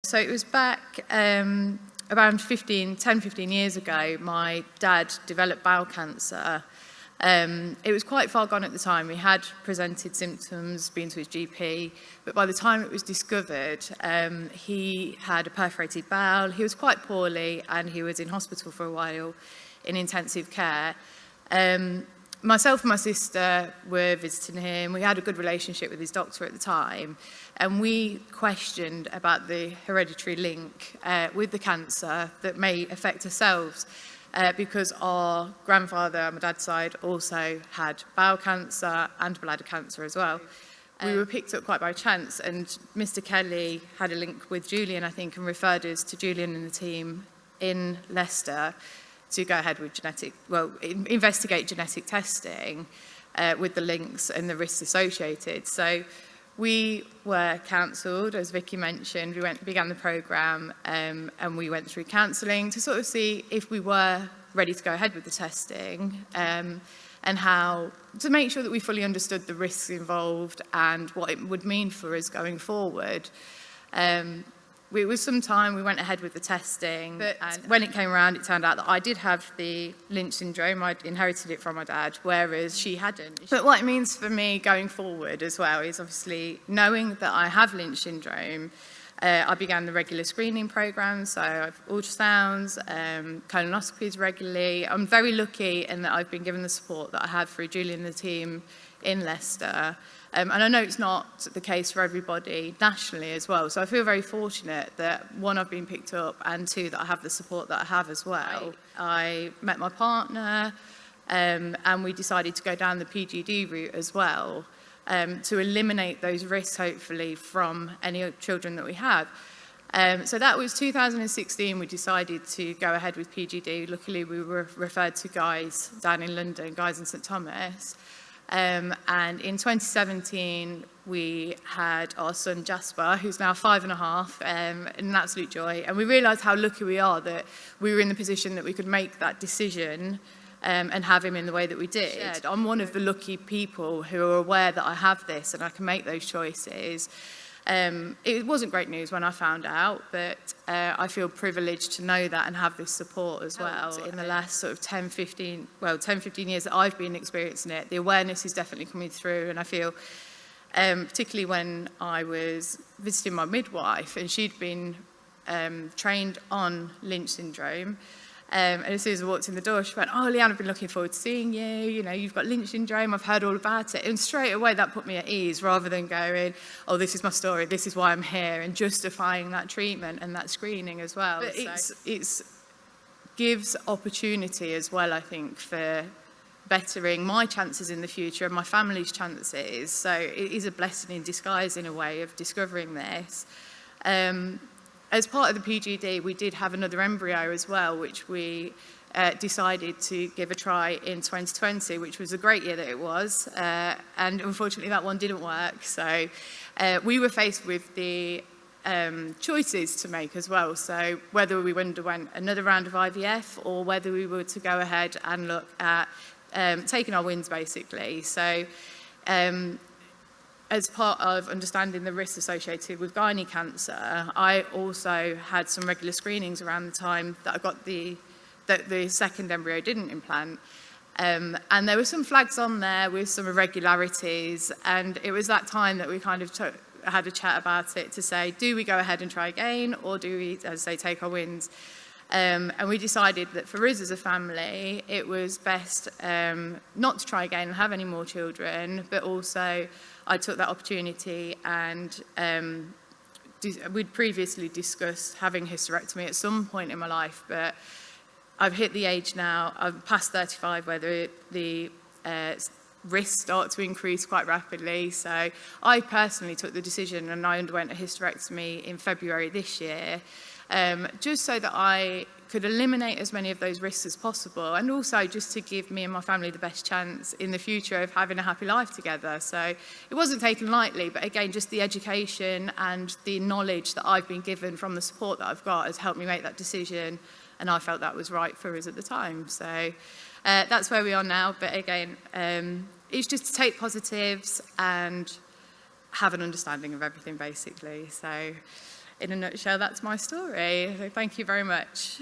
So it was back around 10, 15 years ago, my dad developed bowel cancer. It was quite far gone at the time. He had presented symptoms, been to his GP, but by the time it was discovered, he had a perforated bowel. He was quite poorly and he was in hospital for a while in intensive care. Myself and my sister were visiting him. We had a good relationship with his doctor at the time, and we questioned about the hereditary link with the cancer that may affect ourselves, because our grandfather on my dad's side also had bowel cancer and bladder cancer as well. We were picked up quite by chance, and Mr. Kelly had a link with Julian, I think, and referred us to Julian and the team in Leicester to go ahead with investigate genetic testing with the links and the risks associated. So we were counselled, as Vicky mentioned. We began the programme and we went through counselling to sort of see if we were ready to go ahead with the testing and how to make sure that we fully understood the risks involved and what it would mean for us going forward. It was some time we went ahead with the testing, and when it came around, it turned out that I did have the Lynch syndrome. I'd inherited it from my dad, whereas she hadn't. But what it means for me going forward as well is obviously knowing that I have Lynch syndrome. I began the regular screening programme, so I've ultrasounds, colonoscopies regularly. I'm very lucky in that I've been given the support that I have through Julian and the team in Leicester. And I know it's not the case for everybody nationally as well. So I feel very fortunate that, one, I've been picked up, and two, that I have the support that I have as well. I met my partner and we decided to go down the PGD route as well, to eliminate those risks, hopefully, from any children that we have. So that was 2016, we decided to go ahead with PGD. Luckily, we were referred to Guy's down in London, Guy's in St Thomas. And in 2017, we had our son Jasper, who's now 5.5, an absolute joy. And we realised how lucky we are that we were in the position that we could make that decision and have him in the way that we did. I'm one of the lucky people who are aware that I have this and I can make those choices. It wasn't great news when I found out, but I feel privileged to know that and have this support as well. In the last sort of 10, 15 years that I've been experiencing it, the awareness is definitely coming through, and I feel, particularly when I was visiting my midwife, and she'd been trained on Lynch syndrome, and as soon as I walked in the door, she went, "Oh, Leanne, I've been looking forward to seeing you. You know, you've got Lynch syndrome. I've heard all about it." And straight away, that put me at ease, rather than going, "Oh, this is my story. This is why I'm here," and justifying that treatment and that screening as well. But it gives opportunity as well, I think, for bettering my chances in the future and my family's chances. So it is a blessing in disguise, in a way, of discovering this. As part of the PGD, we did have another embryo as well, which we decided to give a try in 2020, which was a great year that it was. And unfortunately, that one didn't work. So we were faced with the choices to make as well. So whether we underwent another round of IVF or whether we were to go ahead and look at taking our wins, basically. So as part of understanding the risks associated with gynae cancer, I also had some regular screenings around the time that I got that the second embryo didn't implant. And there were some flags on there with some irregularities, and it was that time that we kind of had a chat about it to say, do we go ahead and try again, or do we, as I say, take our wins? And we decided that for us as a family, it was best not to try again and have any more children, but also I took that opportunity, and we'd previously discussed having hysterectomy at some point in my life, but I've hit the age now, I'm past 35, where the risks start to increase quite rapidly. So I personally took the decision, and I underwent a hysterectomy in February this year, just so that I could eliminate as many of those risks as possible, and also just to give me and my family the best chance in the future of having a happy life together. So it wasn't taken lightly, but again, just the education and the knowledge that I've been given from the support that I've got has helped me make that decision, and I felt that was right for us at the time. So that's where we are now, but again, it's just to take positives and have an understanding of everything, basically. So in a nutshell, that's my story. So thank you very much.